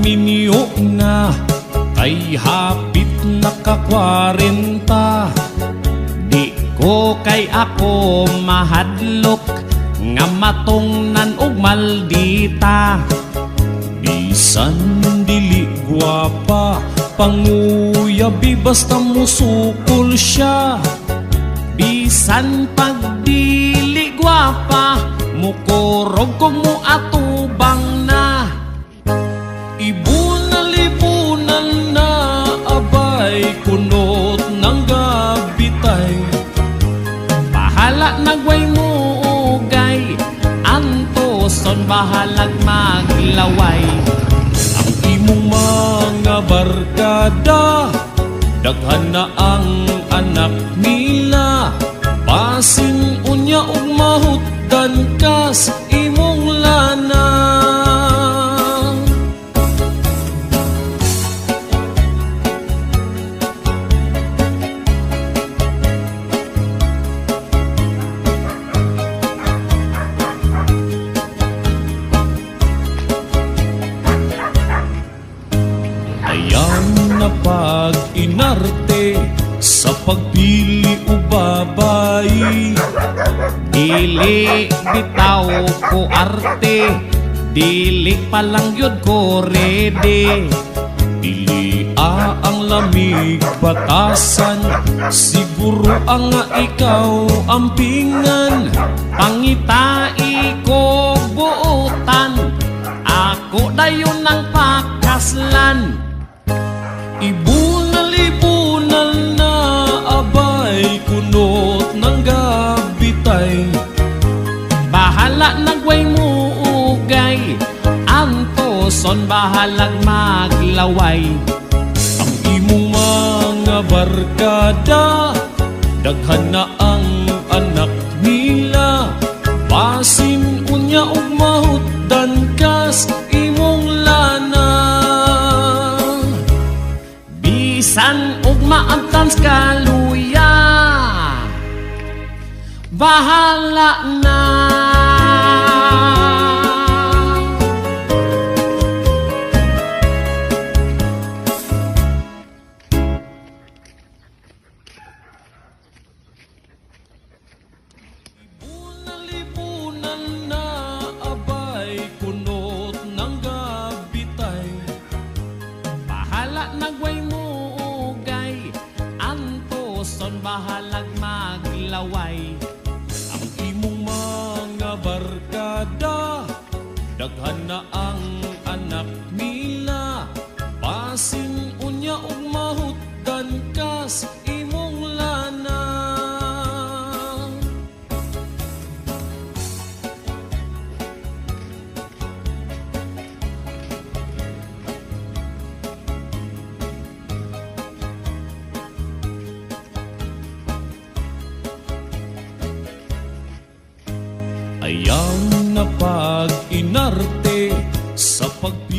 minyo na, kay hapit naka-40. Di ko kay ako mahadlok, nga matungnan og maldita. Bisan dili gwapa, panguyabi basta musukol siya. Bisan pag dili gwapa, mukurog ko mo atubang na. Ibunal-ibunan na, abay kunot ng gabitay. Bahala nagway mo ugay, antoson bahalag maglaway. Ang imong mga barkada, daghan na ang anak nila. Basing unya ug mahutdan kas imong lana. Ayan na pag-inarte sa pagpili o babay. Dili bitaw ko arte, dili palang yun ko rede. Dili ang lamig batasan, siguro ang ikaw ampingan. Pangitai ko buutan, ako dayon ng pakaslan. Ibunal-ibunal na, abay kunot ng gabitay. Bahala nagway mo ugay, antoson bahalag maglaway. Ang imong mga barkada, daghan na ang anak nila. Basin unya ug mahutdan kas imong lana. Bisan ug maantans kaluya, bahala na. Ibunal-ibunan na, abay kunot ng gabitay. Bahala nagway mo ugay, antoson bahalag maglaway. Ang imong mga barkada, daghan na ang anak nila. Basin unya ug mahutdan kas imong lana. Ayaw na pag-inarte sa pagpili